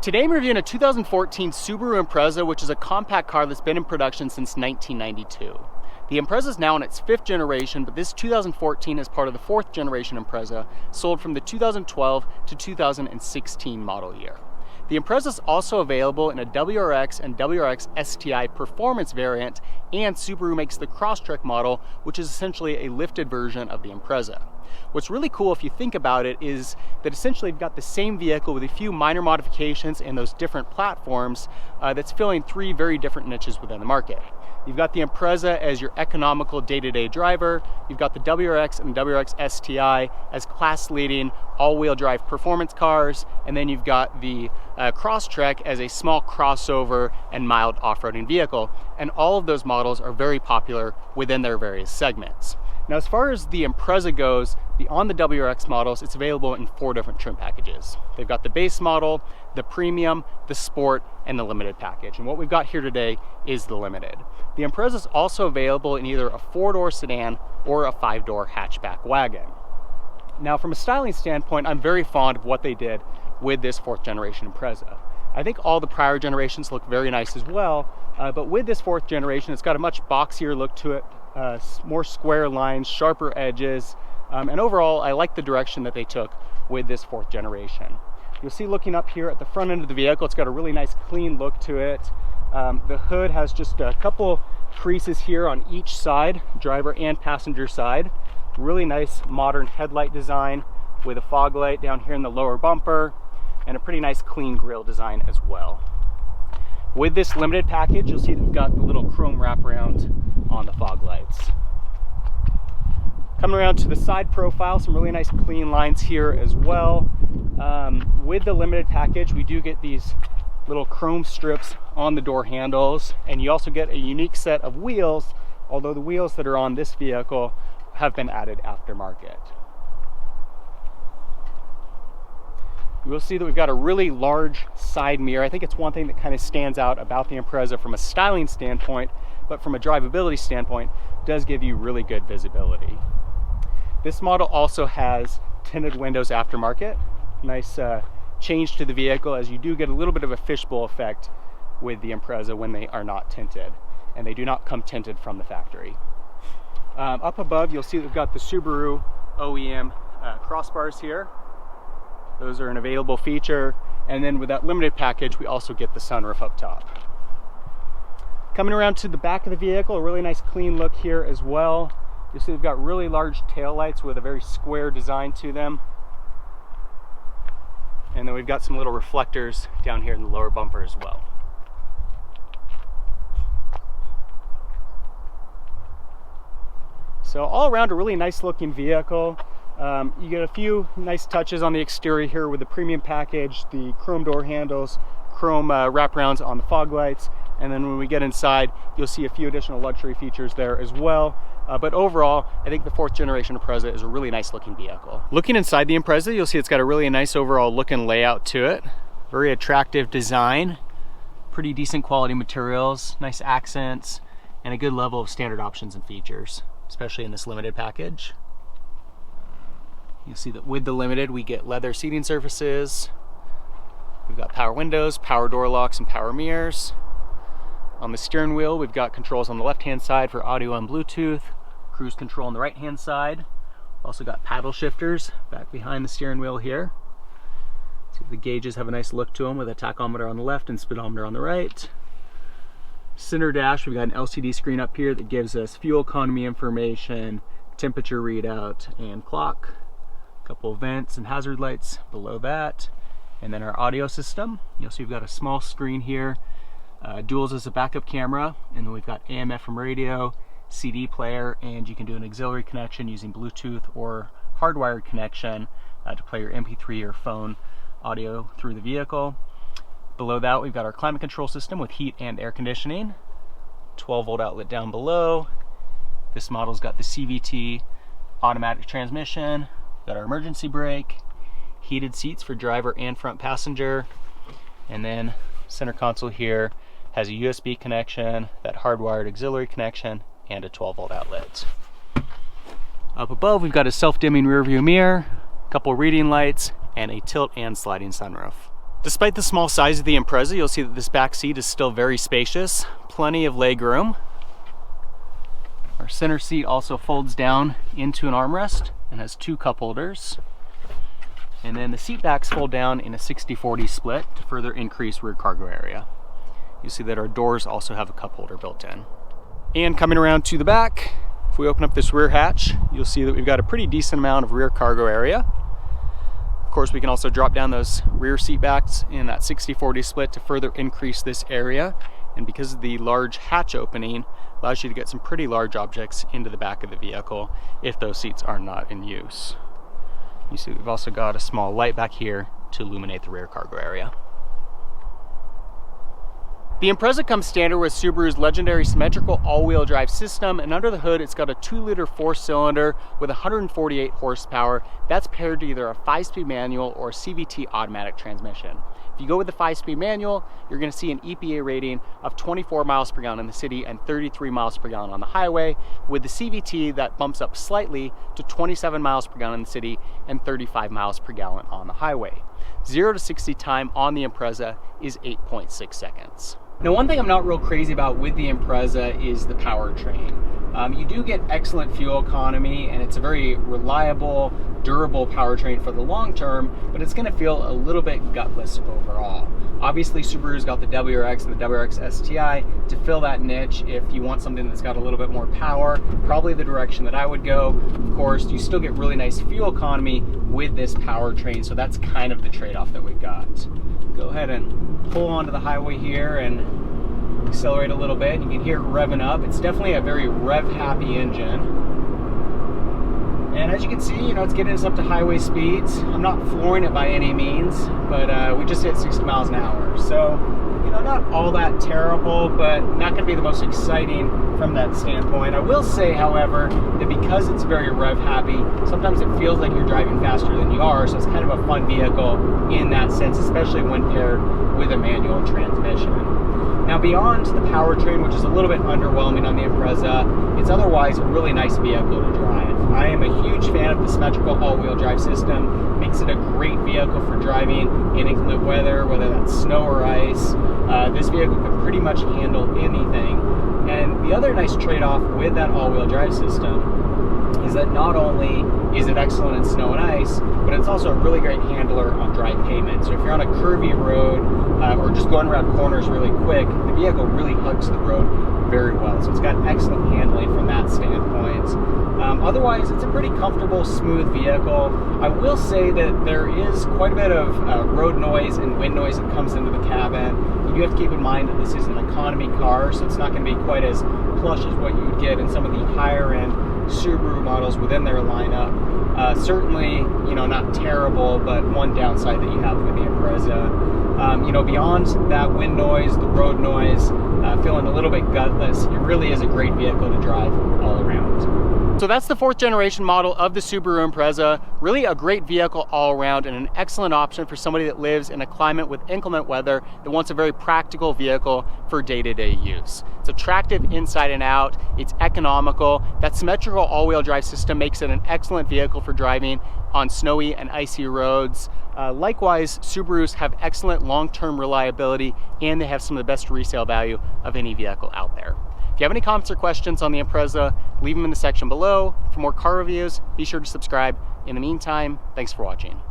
Today I'm reviewing a 2014 Subaru Impreza, which is a compact car that's been in production since 1992. The Impreza is now in its 5th generation, but this 2014 is part of the 4th generation Impreza, sold from the 2012 to 2016 model year. The Impreza is also available in a WRX and WRX STI performance variant, and Subaru makes the Crosstrek model, which is essentially a lifted version of the Impreza. What's really cool if you think about it is that essentially you've got the same vehicle with a few minor modifications and those different platforms that's filling 3 very different niches within the market. You've got the Impreza as your economical day-to-day driver, you've got the WRX and WRX STI as class-leading all-wheel drive performance cars, and then you've got the Crosstrek as a small crossover and mild off-roading vehicle. And all of those models are very popular within their various segments. Now, as far as the Impreza goes, beyond the WRX models, it's available in 4 different trim packages. They've got the base model, the premium, the sport, and the limited package. And what we've got here today is the limited. The Impreza is also available in either a 4-door sedan or a 5-door hatchback wagon. Now, from a styling standpoint, I'm very fond of what they did with this 4th generation Impreza. I think all the prior generations look very nice as well, but with this 4th generation, it's got a much boxier look to it. More square lines, sharper edges, and overall I like the direction that they took with this 4th generation. You'll see looking up here at the front end of the vehicle, it's got a really nice clean look to it. The hood has just a couple creases here on each side, driver and passenger side. Really nice modern headlight design with a fog light down here in the lower bumper, and a pretty nice clean grille design as well. With this limited package, you'll see that we've got the little chrome wraparound on the fog lights. Coming around to the side profile, some really nice clean lines here as well. With the limited package, we do get these little chrome strips on the door handles, and you also get a unique set of wheels, although the wheels that are on this vehicle have been added aftermarket. You will see that we've got a really large side mirror. I think it's one thing that kind of stands out about the Impreza from a styling standpoint, but from a drivability standpoint, does give you really good visibility. This model also has tinted windows aftermarket. Nice change to the vehicle, as you do get a little bit of a fishbowl effect with the Impreza when they are not tinted, and they do not come tinted from the factory. Up above, you'll see that we've got the Subaru OEM crossbars here. Those are an available feature, and then with that limited package, we also get the sunroof up top. Coming around to the back of the vehicle, a really nice clean look here as well. You'll see we've got really large tail lights with a very square design to them. And then we've got some little reflectors down here in the lower bumper as well. So all around, a really nice looking vehicle. You get a few nice touches on the exterior here with the premium package, the chrome door handles, chrome wraparounds on the fog lights, and then when we get inside, you'll see a few additional luxury features there as well. But overall, I think the 4th generation Impreza is a really nice looking vehicle. Looking inside the Impreza, you'll see it's got a really nice overall look and layout to it. Very attractive design, pretty decent quality materials, nice accents, and a good level of standard options and features, especially in this limited package. You'll see that with the limited, we get leather seating surfaces. We've got power windows, power door locks, and power mirrors. On the steering wheel, we've got controls on the left-hand side for audio and Bluetooth, cruise control on the right-hand side. Also got paddle shifters back behind the steering wheel here. See, the gauges have a nice look to them with a tachometer on the left and speedometer on the right. Center dash, we've got an LCD screen up here that gives us fuel economy information, temperature readout, and clock. Couple of vents and hazard lights below that, and then our audio system. You'll see we've got a small screen here, duals as a backup camera, and then we've got AM FM radio, CD player, and you can do an auxiliary connection using Bluetooth or hardwired connection to play your MP3 or phone audio through the vehicle. Below that, we've got our climate control system with heat and air conditioning. 12-volt outlet down below. This model's got the CVT automatic transmission. Got our emergency brake, heated seats for driver and front passenger, and then center console here has a USB connection, that hardwired auxiliary connection, and a 12-volt outlet. Up above, we've got a self-dimming rear view mirror, a couple reading lights, and a tilt and sliding sunroof. Despite the small size of the Impreza, you'll see that this back seat is still very spacious, plenty of leg room. Our center seat also folds down into an armrest and has 2 cup holders. And then the seat backs fold down in a 60-40 split to further increase rear cargo area. You see that our doors also have a cup holder built in. And coming around to the back, if we open up this rear hatch, you'll see that we've got a pretty decent amount of rear cargo area. Of course, we can also drop down those rear seat backs in that 60-40 split to further increase this area. And because of the large hatch opening, allows you to get some pretty large objects into the back of the vehicle if those seats are not in use. You see we've also got a small light back here to illuminate the rear cargo area. The Impreza comes standard with Subaru's legendary symmetrical all-wheel drive system, and under the hood it's got a 2-liter 4-cylinder with 148 horsepower. That's paired to either a 5-speed manual or a CVT automatic transmission. If you go with the 5-speed manual, you're going to see an EPA rating of 24 miles per gallon in the city and 33 miles per gallon on the highway. With the CVT, that bumps up slightly to 27 miles per gallon in the city and 35 miles per gallon on the highway. 0 to 60 time on the Impreza is 8.6 seconds. Now, one thing I'm not real crazy about with the Impreza is the powertrain. You do get excellent fuel economy, and it's a very reliable, durable powertrain for the long term, but it's going to feel a little bit gutless overall. Obviously, Subaru's got the WRX and the WRX STI to fill that niche. If you want something that's got a little bit more power, probably the direction that I would go. Of course, you still get really nice fuel economy with this powertrain, so that's kind of the trade-off that we've got. Go ahead and pull onto the highway here and accelerate a little bit. You can hear it revving up. It's definitely a very rev-happy engine. And as you can see, it's getting us up to highway speeds. I'm not flooring it by any means, but we just hit 60 miles an hour. So, not all that terrible, but not going to be the most exciting from that standpoint. I will say, however, that because it's very rev-happy, sometimes it feels like you're driving faster than you are, so it's kind of a fun vehicle in that sense, especially when paired with a manual transmission. Now, beyond the powertrain, which is a little bit underwhelming on the Impreza, it's otherwise a really nice vehicle to drive. I am a huge fan of the symmetrical all-wheel drive system. Makes it a great vehicle for driving in inclement weather, whether that's snow or ice. This vehicle can pretty much handle anything. And the other nice trade-off with that all-wheel drive system is that not only is it excellent in snow and ice, but it's also a really great handler on dry pavement. So if you're on a curvy road or just going around corners really quick, the vehicle really hugs the road very well. So it's got excellent handling from that standpoint. Otherwise, it's a pretty comfortable, smooth vehicle. I will say that there is quite a bit of road noise and wind noise that comes into the cabin. You do have to keep in mind that this is an economy car, so it's not going to be quite as plush as what you would get in some of the higher-end Subaru models within their lineup. Certainly, not terrible, but one downside that you have with the Impreza. Beyond that wind noise, the road noise, feeling a little bit gutless, it really is a great vehicle to drive all around. So that's the 4th generation model of the Subaru Impreza. Really a great vehicle all around and an excellent option for somebody that lives in a climate with inclement weather that wants a very practical vehicle for day-to-day use. It's attractive inside and out, it's economical. That symmetrical all-wheel drive system makes it an excellent vehicle for driving on snowy and icy roads. Likewise, Subarus have excellent long-term reliability, and they have some of the best resale value of any vehicle out there. If you have any comments or questions on the Impreza, leave them in the section below. For more car reviews, be sure to subscribe. In the meantime, thanks for watching.